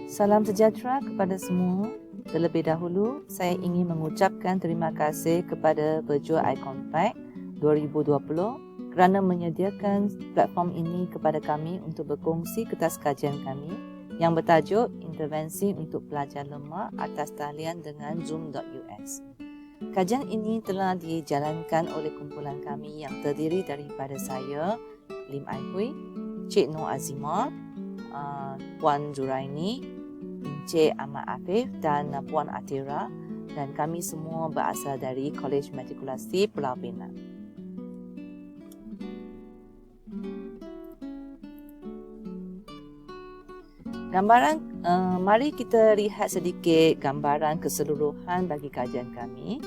Salam sejahtera kepada semua. Terlebih dahulu, saya ingin mengucapkan terima kasih kepada Virtual Eye Compact 2020 kerana menyediakan platform ini kepada kami untuk berkongsi kertas kajian kami yang bertajuk Intervensi untuk Pelajar Lemah atas talian dengan Zoom.us. Kajian ini telah dijalankan oleh kumpulan kami yang terdiri daripada saya, Lim Ai Hui, Cik Nur Azimah, Puan Zuraini, Encik Ahmad Afif dan Puan Atira, dan kami semua berasal dari Kolej Matrikulasi Pulau Pinang. Mari kita lihat sedikit gambaran keseluruhan bagi kajian kami.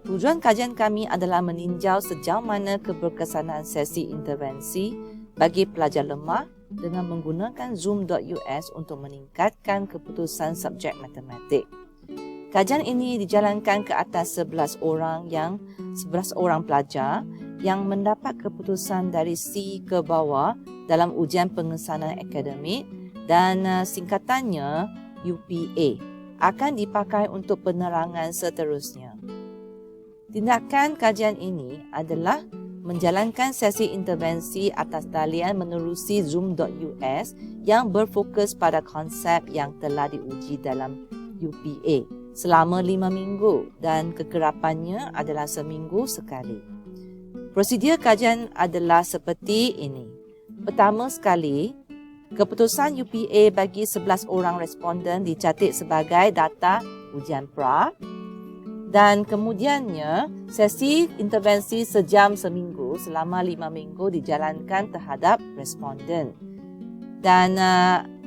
Tujuan kajian kami adalah meninjau sejauh mana keberkesanan sesi intervensi bagi pelajar lemah dengan menggunakan Zoom.us untuk meningkatkan keputusan subjek matematik. Kajian ini dijalankan ke atas 11 orang pelajar yang mendapat keputusan dari C ke bawah dalam ujian pengesanan akademik dan singkatannya UPA akan dipakai untuk penerangan seterusnya. Tindakan kajian ini adalah menjalankan sesi intervensi atas talian menerusi Zoom.us yang berfokus pada konsep yang telah diuji dalam UPA selama 5 minggu dan kekerapannya adalah seminggu sekali. Prosedur kajian adalah seperti ini. Pertama sekali, keputusan UPA bagi 11 orang responden dicatat sebagai data ujian pra. Dan kemudiannya, sesi intervensi sejam seminggu selama 5 minggu dijalankan terhadap responden. Dan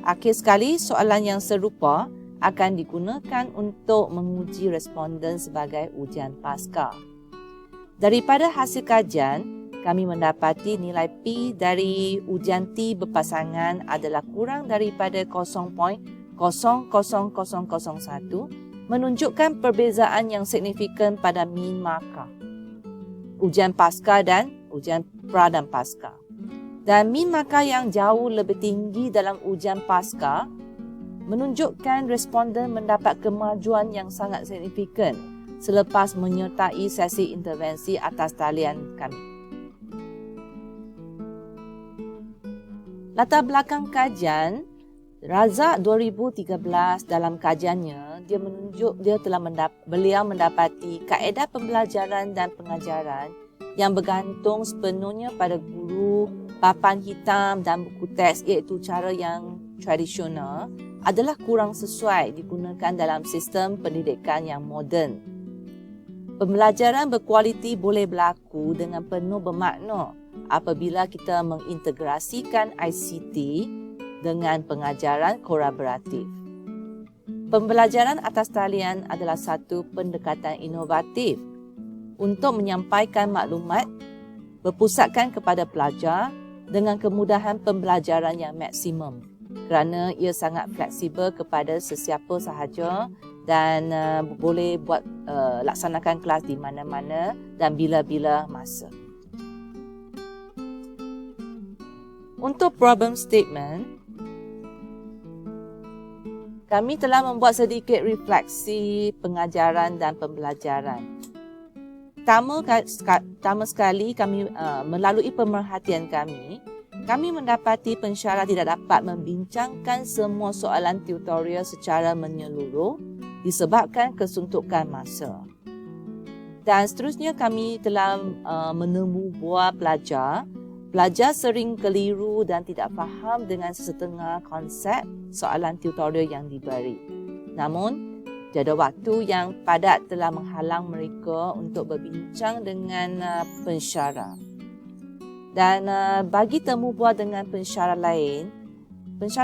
akhir sekali, soalan yang serupa akan digunakan untuk menguji responden sebagai ujian pasca. Daripada hasil kajian, kami mendapati nilai P dari ujian T berpasangan adalah kurang daripada 0.00001, menunjukkan perbezaan yang signifikan pada min markah ujian pasca dan ujian pra dan pasca. Dan min markah yang jauh lebih tinggi dalam ujian pasca menunjukkan responden mendapat kemajuan yang sangat signifikan selepas menyertai sesi intervensi atas talian kami. Latar belakang kajian, Razak 2013 dalam kajiannya beliau mendapati kaedah pembelajaran dan pengajaran yang bergantung sepenuhnya pada guru, papan hitam dan buku teks iaitu cara yang tradisional adalah kurang sesuai digunakan dalam sistem pendidikan yang moden. Pembelajaran berkualiti boleh berlaku dengan penuh bermakna apabila kita mengintegrasikan ICT dengan pengajaran kolaboratif. Pembelajaran atas talian adalah satu pendekatan inovatif untuk menyampaikan maklumat berpusatkan kepada pelajar dengan kemudahan pembelajaran yang maksimum kerana ia sangat fleksibel kepada sesiapa sahaja dan boleh laksanakan kelas di mana-mana dan bila-bila masa. Untuk problem statement, kami telah membuat sedikit refleksi pengajaran dan pembelajaran. Pertama sekali, kami melalui pemerhatian kami mendapati pensyarah tidak dapat membincangkan semua soalan tutorial secara menyeluruh disebabkan kesuntukan masa. Dan seterusnya kami telah menemu buah Pelajar sering keliru dan tidak faham dengan sesetengah konsep soalan tutorial yang diberi. Namun, jadual waktu yang padat telah menghalang mereka untuk berbincang dengan pensyarah. Dan bagi temu bual dengan pensyarah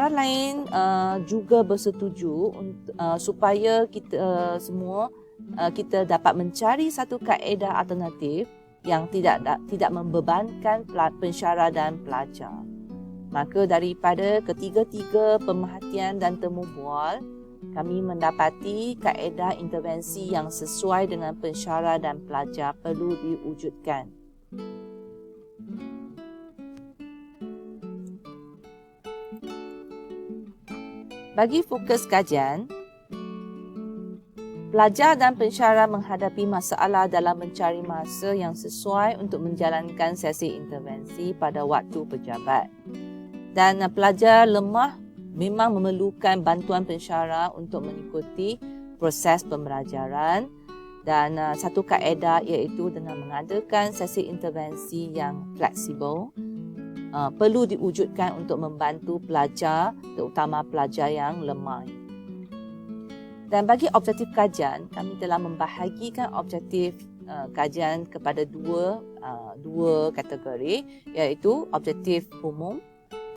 lain juga bersetuju supaya kita semua kita dapat mencari satu kaedah alternatif yang tidak membebankan pensyarah dan pelajar. Maka daripada ketiga-tiga pemerhatian dan temu bual, kami mendapati kaedah intervensi yang sesuai dengan pensyarah dan pelajar perlu diwujudkan. Bagi fokus kajian, pelajar dan pensyarah menghadapi masalah dalam mencari masa yang sesuai untuk menjalankan sesi intervensi pada waktu pejabat. Dan pelajar lemah memang memerlukan bantuan pensyarah untuk mengikuti proses pembelajaran, dan satu kaedah iaitu dengan mengadakan sesi intervensi yang fleksibel perlu diwujudkan untuk membantu pelajar, terutama pelajar yang lemah. Dan bagi objektif kajian, kami telah membahagikan objektif kajian kepada dua kategori, iaitu objektif umum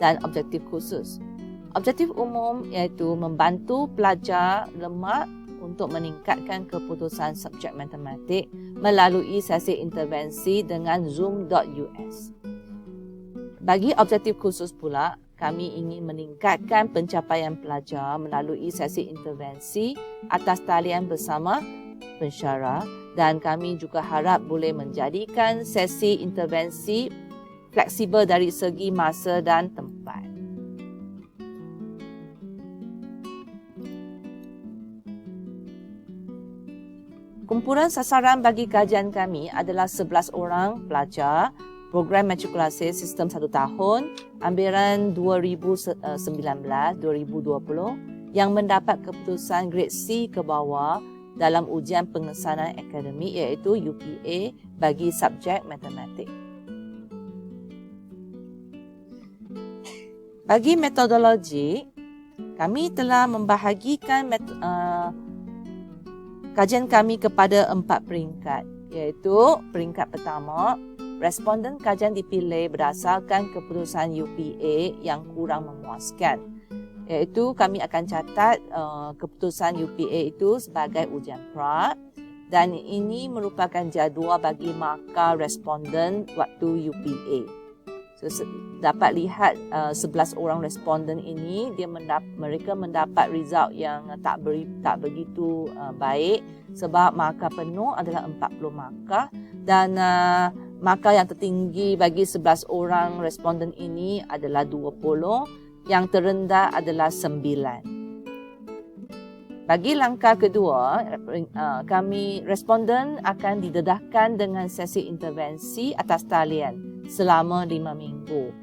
dan objektif khusus. Objektif umum iaitu membantu pelajar lemah untuk meningkatkan keputusan subjek matematik melalui sesi intervensi dengan Zoom.us. Bagi objektif khusus pula, kami ingin meningkatkan pencapaian pelajar melalui sesi intervensi atas talian bersama pensyarah, dan kami juga harap boleh menjadikan sesi intervensi fleksibel dari segi masa dan tempat. Kumpulan sasaran bagi kajian kami adalah 11 orang pelajar program matrikulasi sistem 1 tahun ambilan 2019-2020 yang mendapat keputusan grade C ke bawah dalam ujian pengesanan akademik iaitu UPA bagi subjek matematik. Bagi metodologi, kami telah membahagikan kajian kami kepada 4 peringkat, iaitu peringkat pertama, responden kajian dipilih berdasarkan keputusan UPA yang kurang memuaskan, iaitu kami akan catat keputusan UPA itu sebagai ujian pra, dan ini merupakan jadual bagi markah responden waktu UPA. So, dapat lihat 11 orang responden ini mereka mendapat result yang tak begitu baik sebab markah penuh adalah 40 markah, dan markah yang tertinggi bagi 11 orang responden ini adalah 20, yang terendah adalah 9. Bagi langkah kedua, responden akan didedahkan dengan sesi intervensi atas talian selama 5 minggu,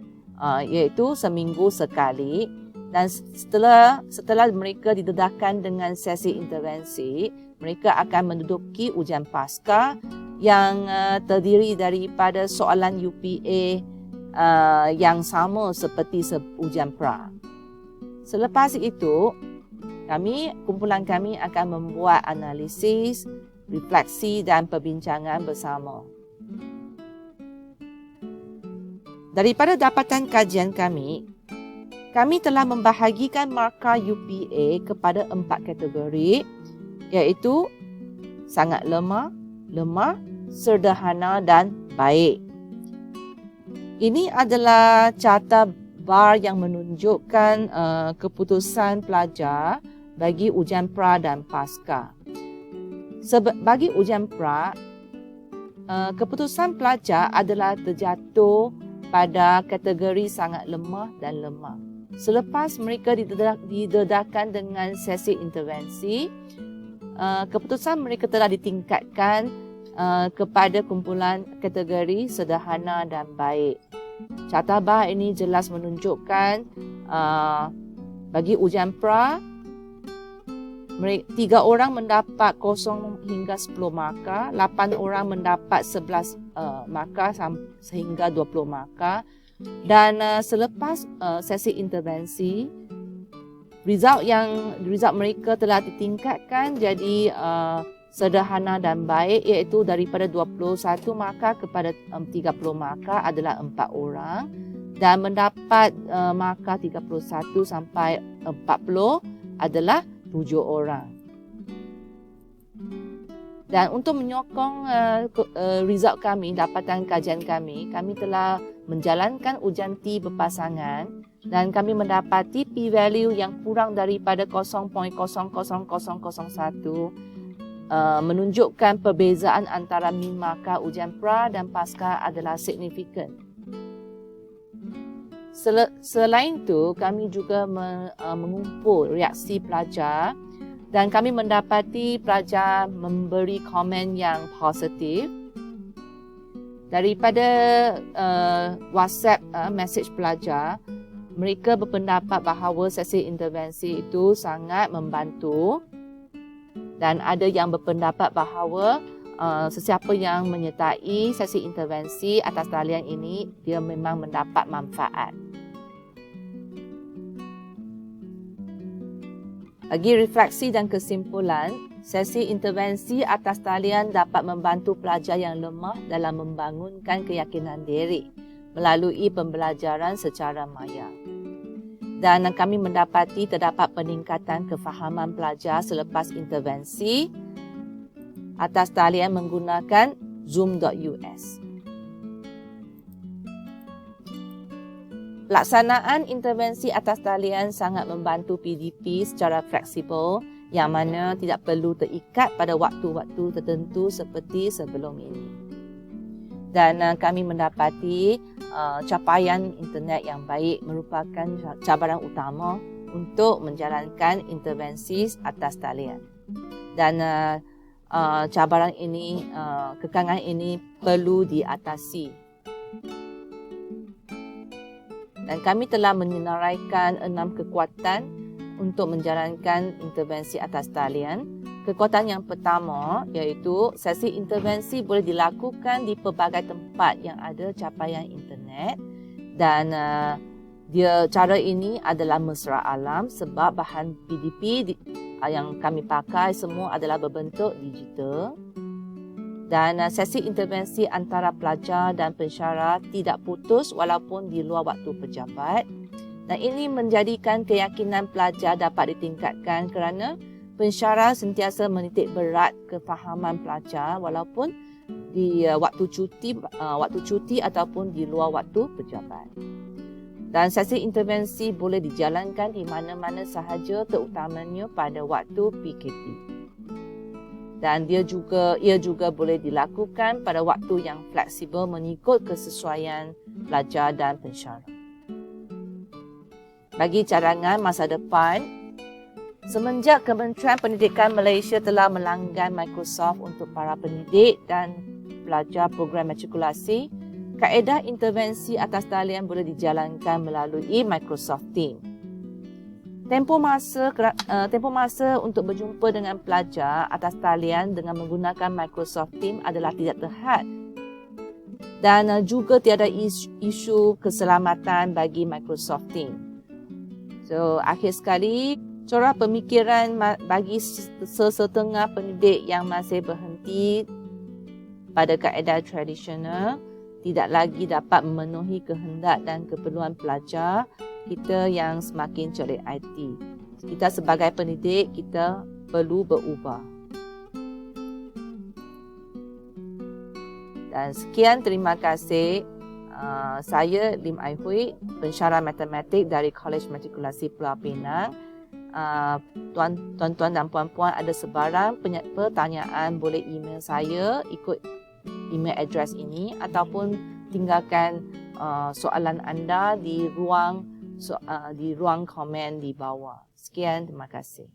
iaitu seminggu sekali. Dan setelah mereka didedahkan dengan sesi intervensi, mereka akan menduduki ujian pasca yang terdiri daripada soalan UPA yang sama seperti ujian pra. Selepas itu, kumpulan kami akan membuat analisis, refleksi dan perbincangan bersama. Daripada dapatan kajian kami telah membahagikan markah UPA kepada 4 kategori, iaitu sangat lemah, sederhana dan baik. Ini adalah carta bar yang menunjukkan keputusan pelajar bagi ujian pra dan pasca. Bagi ujian pra, keputusan pelajar adalah terjatuh pada kategori sangat lemah dan lemah. Selepas mereka didedahkan dengan sesi intervensi, keputusan mereka telah ditingkatkan kepada kumpulan kategori sederhana dan baik. Carta bar ini jelas menunjukkan bagi ujian pra, 3 orang mendapat 0 hingga 10 markah, 8 orang mendapat 11 markah sehingga 20 markah. Dan selepas sesi intervensi, result mereka telah ditingkatkan jadi sederhana dan baik, iaitu daripada 21 markah kepada 30 markah adalah 4 orang, dan mendapat markah 31 sampai 40 adalah 7 orang. Dan untuk menyokong result kami, dapatan kajian kami telah menjalankan ujian T berpasangan, dan kami mendapati P-value yang kurang daripada 0.00001 menunjukkan perbezaan antara min markah ujian pra dan pasca adalah signifikan. Selain itu, kami juga mengumpul reaksi pelajar dan kami mendapati pelajar memberi komen yang positif. Daripada WhatsApp message pelajar, mereka berpendapat bahawa sesi intervensi itu sangat membantu, dan ada yang berpendapat bahawa sesiapa yang menyertai sesi intervensi atas talian ini, dia memang mendapat manfaat. Bagi refleksi dan kesimpulan, sesi intervensi atas talian dapat membantu pelajar yang lemah dalam membangunkan keyakinan diri melalui pembelajaran secara maya. Dan kami mendapati terdapat peningkatan kefahaman pelajar selepas intervensi atas talian menggunakan Zoom.us. Pelaksanaan intervensi atas talian sangat membantu PDP secara fleksibel yang mana tidak perlu terikat pada waktu-waktu tertentu seperti sebelum ini. Dan kami mendapati capaian internet yang baik merupakan cabaran utama untuk menjalankan intervensi atas talian. Dan cabaran ini, kekangan ini perlu diatasi. Dan kami telah menyenaraikan 6 kekuatan untuk menjalankan intervensi atas talian. Kekuatan yang pertama iaitu sesi intervensi boleh dilakukan di pelbagai tempat yang ada capaian internet, dan cara ini adalah mesra alam sebab bahan PDP yang kami pakai semua adalah berbentuk digital. Dan sesi intervensi antara pelajar dan pensyarah tidak putus walaupun di luar waktu pejabat. Dan ini menjadikan keyakinan pelajar dapat ditingkatkan kerana pensyarah sentiasa menitik berat kefahaman pelajar walaupun di waktu cuti ataupun di luar waktu pejabat. Dan sesi intervensi boleh dijalankan di mana-mana sahaja, terutamanya pada waktu PKP. Dan ia juga boleh dilakukan pada waktu yang fleksibel mengikut kesesuaian pelajar dan pensyarah. Bagi cadangan masa depan, semenjak Kementerian Pendidikan Malaysia telah melanggan Microsoft untuk para pendidik dan pelajar program matrikulasi, kaedah intervensi atas talian boleh dijalankan melalui Microsoft Teams. Tempoh masa untuk berjumpa dengan pelajar atas talian dengan menggunakan Microsoft Teams adalah tidak terhad, dan juga tiada isu keselamatan bagi Microsoft Teams. So, akhir sekali, corak pemikiran bagi sesetengah pendidik yang masih berhenti pada kaedah tradisional tidak lagi dapat memenuhi kehendak dan keperluan pelajar kita yang semakin celik IT. Kita sebagai pendidik, kita perlu berubah. Dan sekian, terima kasih. Saya Lim Ai Hui, pensyarah matematik dari Kolej Matrikulasi Pulau Pinang. Tuan-tuan dan puan-puan ada sebarang pertanyaan, boleh email saya ikut email address ini ataupun tinggalkan soalan anda di ruang komen di bawah. Sekian, terima kasih.